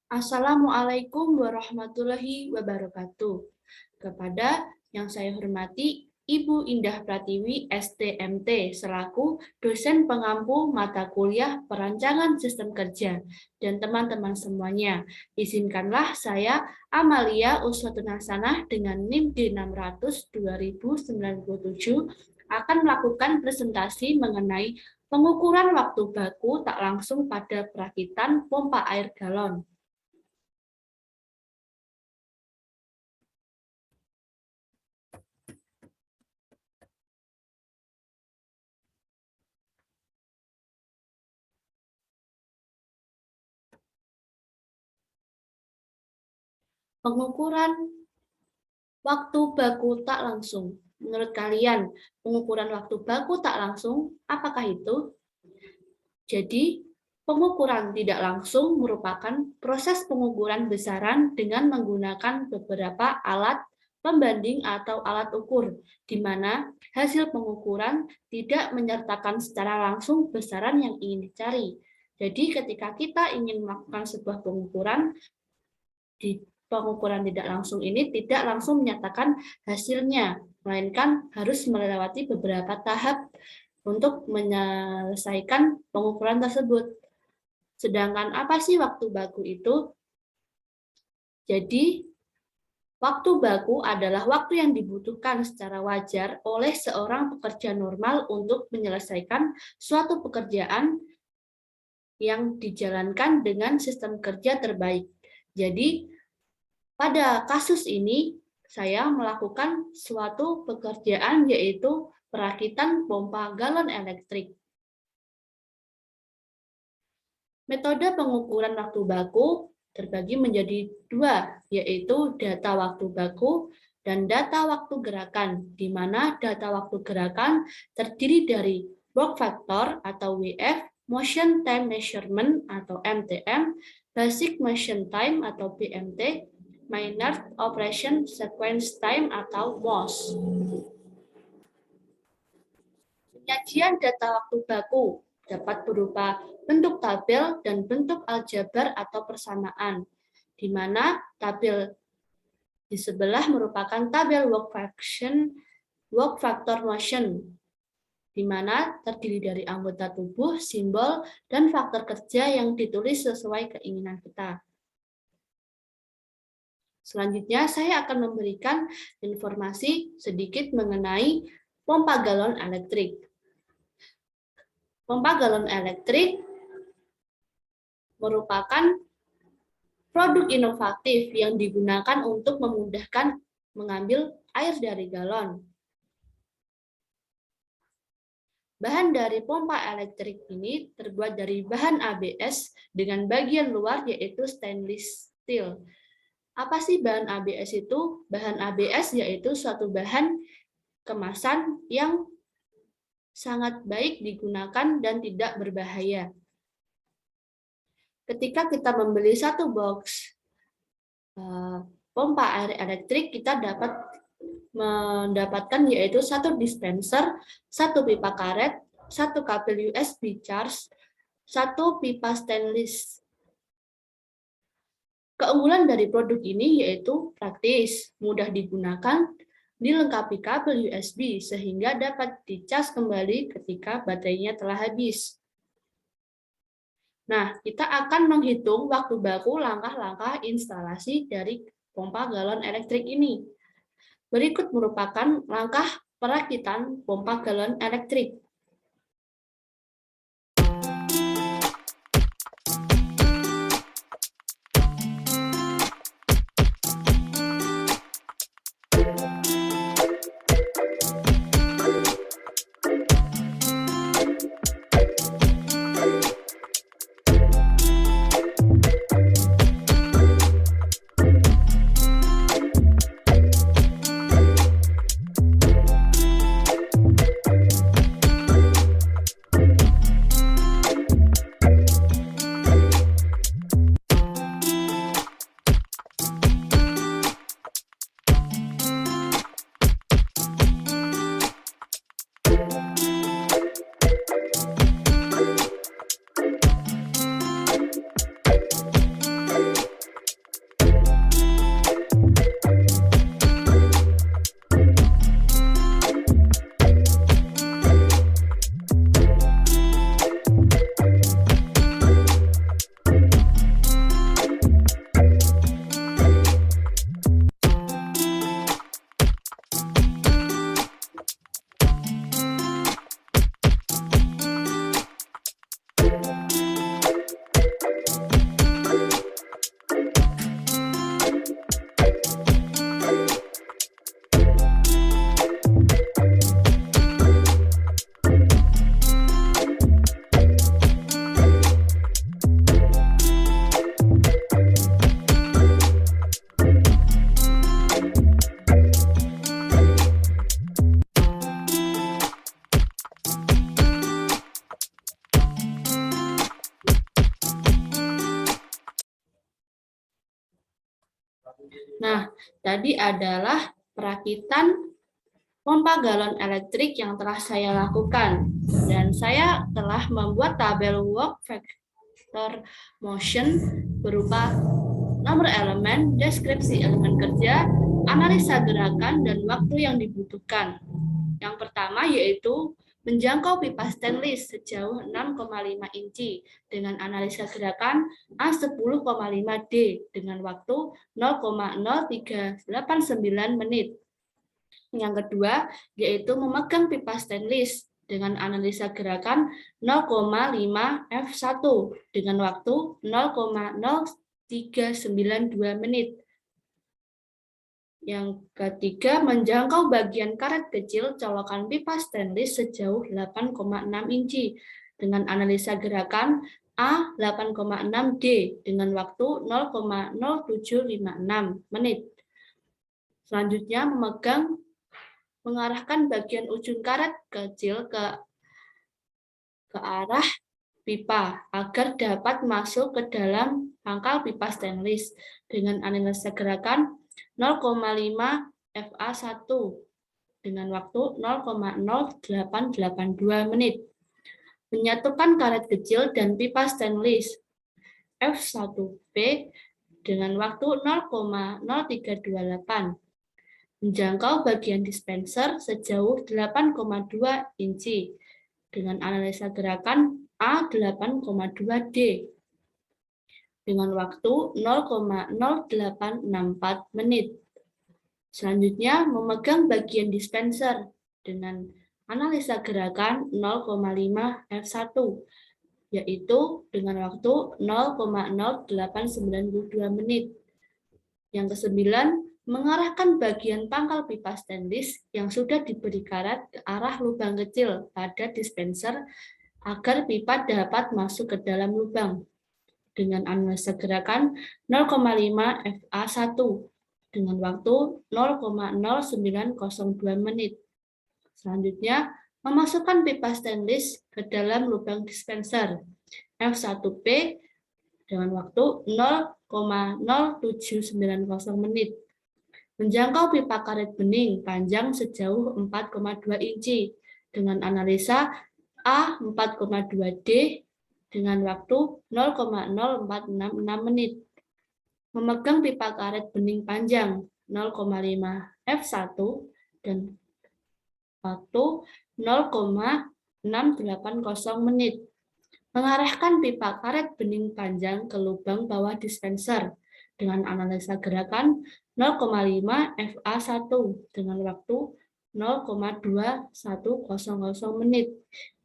Assalamualaikum warahmatullahi wabarakatuh. Kepada yang saya hormati, Ibu Indah Pratiwi, STMT, selaku dosen pengampu mata kuliah Perancangan Sistem Kerja, dan teman-teman semuanya. Izinkanlah saya, Amalia Uswatun Hasanah, dengan NIM D600 2097, akan melakukan presentasi mengenai pengukuran waktu baku tak langsung pada perakitan pompa air galon. Pengukuran waktu baku tak langsung. Menurut kalian, pengukuran waktu baku tak langsung, apakah itu? Jadi, pengukuran tidak langsung merupakan proses pengukuran besaran dengan menggunakan beberapa alat pembanding atau alat ukur, di mana hasil pengukuran tidak menyertakan secara langsung besaran yang ingin dicari. Jadi, ketika kita ingin melakukan sebuah pengukuran, di pengukuran tidak langsung ini tidak langsung menyatakan hasilnya, melainkan harus melewati beberapa tahap untuk menyelesaikan pengukuran tersebut. Sedangkan apa sih waktu baku itu? Jadi, waktu baku adalah waktu yang dibutuhkan secara wajar oleh seorang pekerja normal untuk menyelesaikan suatu pekerjaan yang dijalankan dengan sistem kerja terbaik. Jadi, pada kasus ini, saya melakukan suatu pekerjaan yaitu perakitan pompa galon elektrik. Metode pengukuran waktu baku terbagi menjadi dua, yaitu data waktu baku dan data waktu gerakan, di mana data waktu gerakan terdiri dari work factor atau WF, motion time measurement atau MTM, basic motion time atau BMT, Minor Operation Sequence Time atau MOS. Penyajian data waktu baku dapat berupa bentuk tabel dan bentuk aljabar atau persamaan, di mana tabel di sebelah merupakan tabel work factor motion, di mana terdiri dari anggota tubuh, simbol, dan faktor kerja yang ditulis sesuai keinginan kita. Selanjutnya, saya akan memberikan informasi sedikit mengenai pompa galon elektrik. Pompa galon elektrik merupakan produk inovatif yang digunakan untuk memudahkan mengambil air dari galon. Bahan dari pompa elektrik ini terbuat dari bahan ABS dengan bagian luar yaitu stainless steel. Apa sih bahan ABS itu? Bahan ABS yaitu suatu bahan kemasan yang sangat baik digunakan dan tidak berbahaya. Ketika kita membeli satu box pompa air elektrik, kita dapat mendapatkan yaitu satu dispenser, satu pipa karet, satu kabel USB charge, satu pipa stainless. Keunggulan dari produk ini yaitu praktis, mudah digunakan, dilengkapi kabel USB sehingga dapat dicas kembali ketika baterainya telah habis. Nah, kita akan menghitung waktu baku langkah-langkah instalasi dari pompa galon elektrik ini. Berikut merupakan langkah perakitan pompa galon elektrik. Nah, tadi adalah perakitan pompa galon elektrik yang telah saya lakukan. Dan saya telah membuat tabel work factor motion berupa nomor elemen, deskripsi elemen kerja, analisa gerakan, dan waktu yang dibutuhkan. Yang pertama yaitu menjangkau pipa stainless sejauh 6,5 inci dengan analisa gerakan A10,5D dengan waktu 0,0389 menit. Yang kedua yaitu memegang pipa stainless dengan analisa gerakan 0,5 F1 dengan waktu 0,0392 menit. Yang ketiga, menjangkau bagian karet kecil colokan pipa stainless sejauh 8,6 inci dengan analisa gerakan A8,6D dengan waktu 0,0756 menit. Selanjutnya, mengarahkan bagian ujung karet kecil ke arah pipa agar dapat masuk ke dalam pangkal pipa stainless dengan analisa gerakan 0,5 FA1 dengan waktu 0,0882 menit. Menyatukan karet kecil dan pipa stainless F1P dengan waktu 0,0328. Menjangkau bagian dispenser sejauh 8,2 inci dengan analisa gerakan A8,2D dengan waktu 0,0864 menit. Selanjutnya, memegang bagian dispenser dengan analisa gerakan 0,5 F1, yaitu dengan waktu 0,0892 menit. Yang kesembilan, mengarahkan bagian pangkal pipa stainless yang sudah diberi karet ke arah lubang kecil pada dispenser agar pipa dapat masuk ke dalam lubang dengan analisa gerakan 0,5 FA1 dengan waktu 0,0902 menit. Selanjutnya, memasukkan pipa stainless ke dalam lubang dispenser F1P dengan waktu 0,0790 menit. Menjangkau pipa karet bening panjang sejauh 4,2 inci dengan analisa A4,2D dengan waktu 0,0466 menit. Memegang pipa karet bening panjang 0,5 F1 dan waktu 0,680 menit. Mengarahkan pipa karet bening panjang ke lubang bawah dispenser dengan analisa gerakan 0,5 FA1 dengan waktu 0,2100 menit.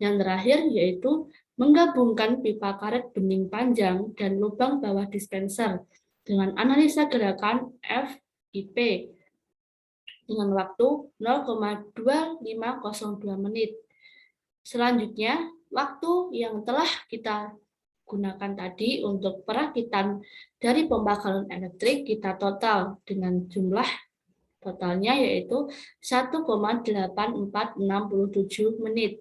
Yang terakhir yaitu menggabungkan pipa karet bening panjang dan lubang bawah dispenser dengan analisa gerakan FIP dengan waktu 0,2502 menit. Selanjutnya, waktu yang telah kita gunakan tadi untuk perakitan dari pompa galon elektrik kita total dengan jumlah totalnya yaitu 1,8467 menit.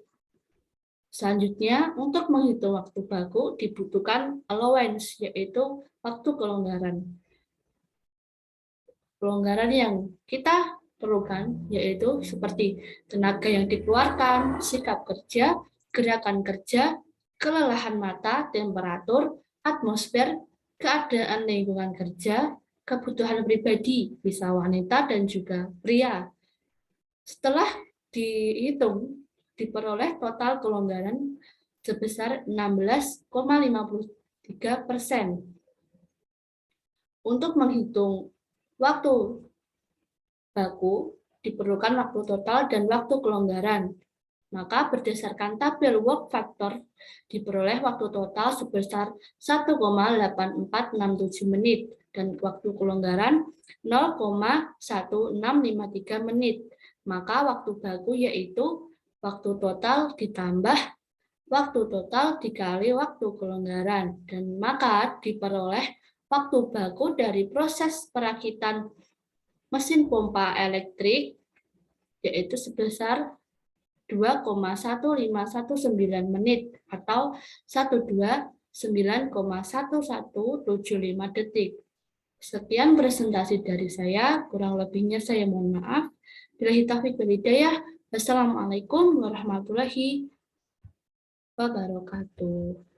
Selanjutnya, untuk menghitung waktu baku dibutuhkan allowance, yaitu waktu kelonggaran. Kelonggaran yang kita perlukan yaitu seperti tenaga yang dikeluarkan, sikap kerja, gerakan kerja, kelelahan mata, temperatur, atmosfer, keadaan lingkungan kerja, kebutuhan pribadi, bisa wanita dan juga pria. Setelah dihitung, diperoleh total kelonggaran sebesar 16,53%. Untuk menghitung waktu baku, diperlukan waktu total dan waktu kelonggaran. Maka berdasarkan tabel work factor, diperoleh waktu total sebesar 1,8467 menit dan waktu kelonggaran 0,1653 menit. Maka waktu baku yaitu waktu total ditambah waktu total dikali waktu kelonggaran. Dan maka diperoleh waktu baku dari proses perakitan mesin pompa elektrik yaitu sebesar 2,1519 menit atau 129,1175 detik. Sekian presentasi dari saya, kurang lebihnya saya mohon maaf. Billahi taufiq wal hidayah. Wassalamualaikum warahmatullahi wabarakatuh.